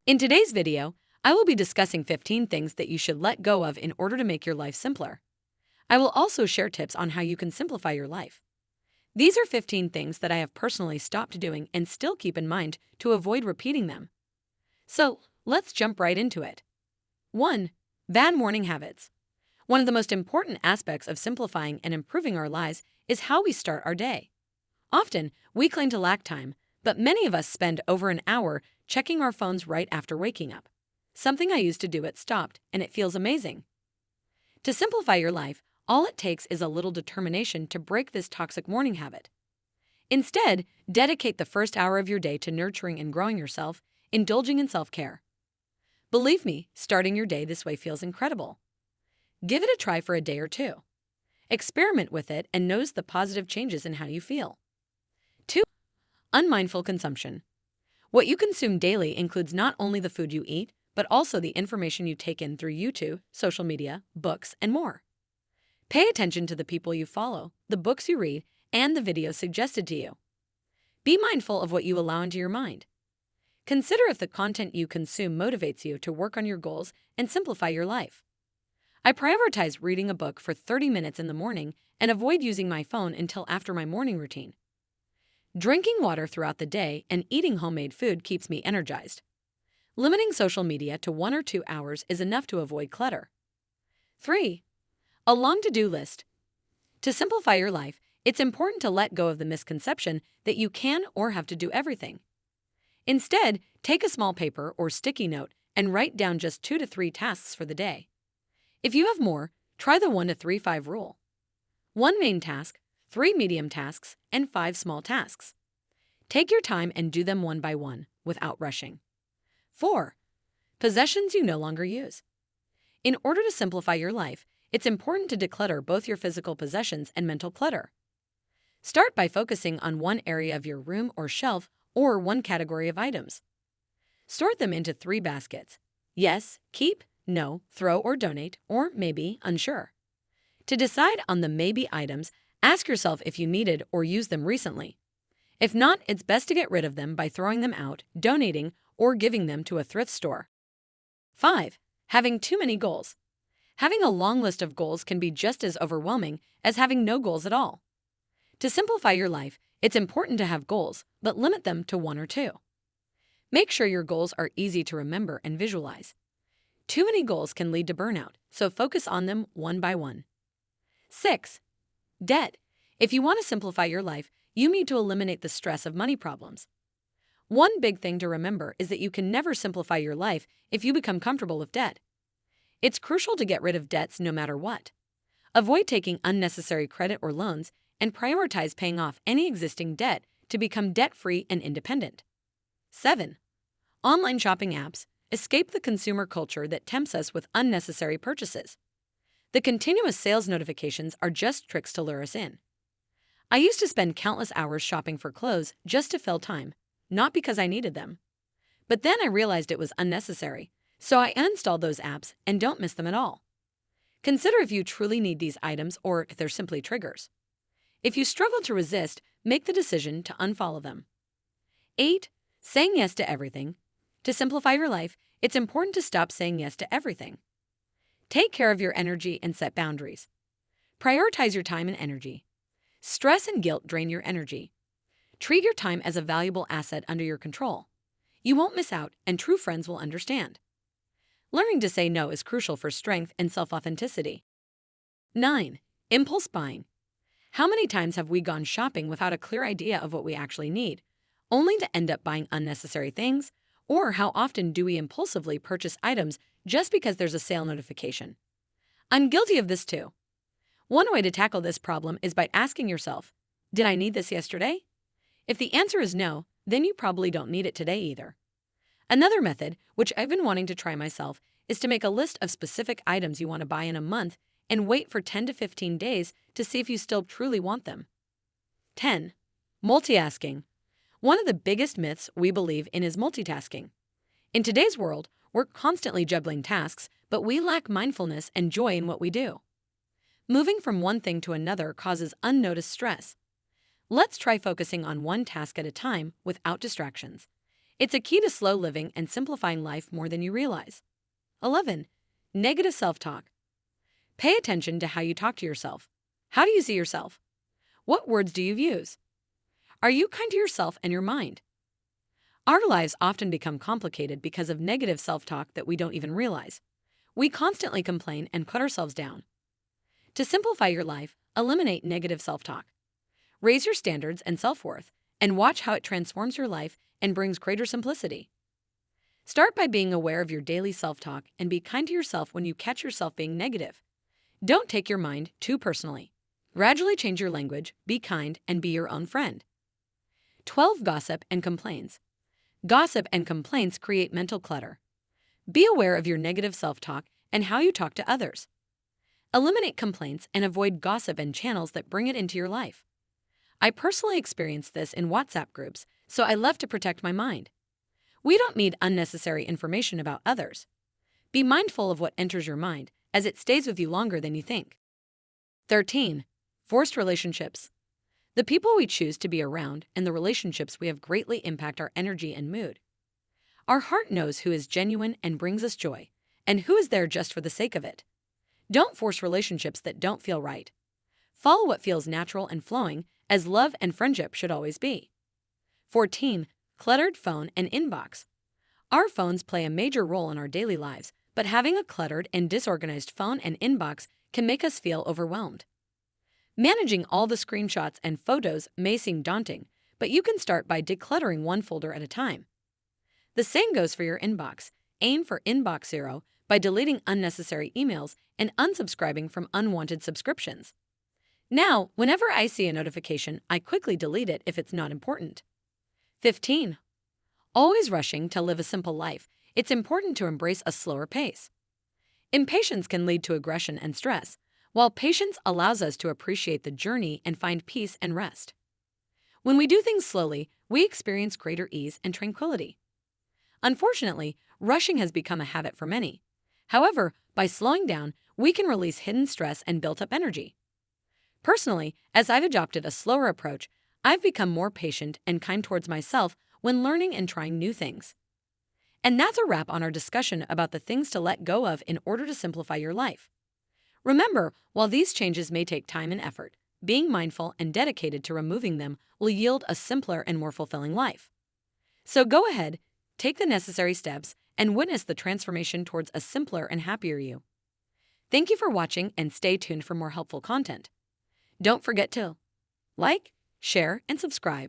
In today's video, I will be discussing 15 things that you should let go of in order to make your life simpler. I will also share tips on how you can simplify your life. These are 15 things that I have personally stopped doing and still keep in mind to avoid repeating them. So, let's jump right into it. 1. Bad morning habits. One of the most important aspects of simplifying and improving our lives is how we start our day. Often, we claim to lack time, but many of us spend over an hour checking our phones right after waking up. Something I used to do it stopped, and it feels amazing. To simplify your life, all it takes is a little determination to break this toxic morning habit. Instead, dedicate the first hour of your day to nurturing and growing yourself, indulging in self-care. Believe me, starting your day this way feels incredible. Give it a try for a day or two. Experiment with it and notice the positive changes in how you feel. 2. Unmindful consumption. What you consume daily includes not only the food you eat, but also the information you take in through YouTube, social media, books, and more. Pay attention to the people you follow, the books you read, and the videos suggested to you. Be mindful of what you allow into your mind. Consider if the content you consume motivates you to work on your goals and simplify your life. I prioritize reading a book for 30 minutes in the morning and avoid using my phone until after my morning routine. Drinking water throughout the day and eating homemade food keeps me energized. Limiting social media to 1 or 2 hours is enough to avoid clutter. 3. A long to-do list. To simplify your life, it's important to let go of the misconception that you can or have to do everything. Instead, take a small paper or sticky note and write down just 2 to 3 tasks for the day. If you have more, try the 1 to 3 5 rule. 1 main task, 3 medium tasks, and 5 small tasks. Take your time and do them one by one, without rushing. 4. Possessions you no longer use. In order to simplify your life, it's important to declutter both your physical possessions and mental clutter. Start by focusing on one area of your room or shelf or one category of items. Sort them into 3 baskets. Yes, keep, no, throw or donate, or maybe, unsure. To decide on the maybe items, ask yourself if you needed or used them recently. If not, it's best to get rid of them by throwing them out, donating, or giving them to a thrift store. 5. Having too many goals. Having a long list of goals can be just as overwhelming as having no goals at all. To simplify your life, it's important to have goals, but limit them to 1 or 2. Make sure your goals are easy to remember and visualize. Too many goals can lead to burnout, so focus on them one by one. 6. Debt. If you want to simplify your life, you need to eliminate the stress of money problems. One big thing to remember is that you can never simplify your life if you become comfortable with debt. It's crucial to get rid of debts no matter what. Avoid taking unnecessary credit or loans and prioritize paying off any existing debt to become debt-free and independent. 7. Online shopping apps. Escape the consumer culture that tempts us with unnecessary purchases. The continuous sales notifications are just tricks to lure us in. I used to spend countless hours shopping for clothes just to fill time, not because I needed them. But then I realized it was unnecessary, so I uninstalled those apps and don't miss them at all. Consider if you truly need these items or if they're simply triggers. If you struggle to resist, make the decision to unfollow them. 8. Saying yes to everything. To simplify your life, it's important to stop saying yes to everything. Take care of your energy and set boundaries. Prioritize your time and energy. Stress and guilt drain your energy. Treat your time as a valuable asset under your control. You won't miss out, and true friends will understand. Learning to say no is crucial for strength and self-authenticity. 9. Impulse buying. How many times have we gone shopping without a clear idea of what we actually need, only to end up buying unnecessary things? Or how often do we impulsively purchase items just because there's a sale notification? I'm guilty of this too. One way to tackle this problem is by asking yourself, did I need this yesterday? If the answer is no, then you probably don't need it today either. Another method, which I've been wanting to try myself, is to make a list of specific items you want to buy in a month and wait for 10 to 15 days to see if you still truly want them. 10. Multitasking. One of the biggest myths we believe in is multitasking. In today's world, we're constantly juggling tasks, but we lack mindfulness and joy in what we do. Moving from one thing to another causes unnoticed stress. Let's try focusing on one task at a time without distractions. It's a key to slow living and simplifying life more than you realize. 11. Negative self-talk. Pay attention to how you talk to yourself. How do you see yourself? What words do you use? Are you kind to yourself and your mind? Our lives often become complicated because of negative self-talk that we don't even realize. We constantly complain and put ourselves down. To simplify your life, eliminate negative self-talk. Raise your standards and self-worth, and watch how it transforms your life and brings greater simplicity. Start by being aware of your daily self-talk and be kind to yourself when you catch yourself being negative. Don't take your mind too personally. Gradually change your language, be kind, and be your own friend. 12. Gossip and complaints. Gossip and complaints create mental clutter. Be aware of your negative self-talk and how you talk to others. Eliminate complaints and avoid gossip and channels that bring it into your life. I personally experienced this in WhatsApp groups, so I left to protect my mind. We don't need unnecessary information about others. Be mindful of what enters your mind, as it stays with you longer than you think. 13. Forced relationships. The people we choose to be around and the relationships we have greatly impact our energy and mood. Our heart knows who is genuine and brings us joy, and who is there just for the sake of it. Don't force relationships that don't feel right. Follow what feels natural and flowing, as love and friendship should always be. 14. Cluttered phone and inbox. Our phones play a major role in our daily lives, but having a cluttered and disorganized phone and inbox can make us feel overwhelmed. Managing all the screenshots and photos may seem daunting, but you can start by decluttering one folder at a time. The same goes for your inbox. Aim for inbox zero by deleting unnecessary emails and unsubscribing from unwanted subscriptions. Now, whenever I see a notification, I quickly delete it if it's not important. 15. Always rushing to live a simple life, it's important to embrace a slower pace. Impatience can lead to aggression and stress, while patience allows us to appreciate the journey and find peace and rest. When we do things slowly, we experience greater ease and tranquility. Unfortunately, rushing has become a habit for many. However, by slowing down, we can release hidden stress and built up energy. Personally, as I've adopted a slower approach, I've become more patient and kind towards myself when learning and trying new things. And that's a wrap on our discussion about the things to let go of in order to simplify your life. Remember, while these changes may take time and effort, being mindful and dedicated to removing them will yield a simpler and more fulfilling life. So go ahead, take the necessary steps, and witness the transformation towards a simpler and happier you. Thank you for watching, and stay tuned for more helpful content. Don't forget to like, share, and subscribe.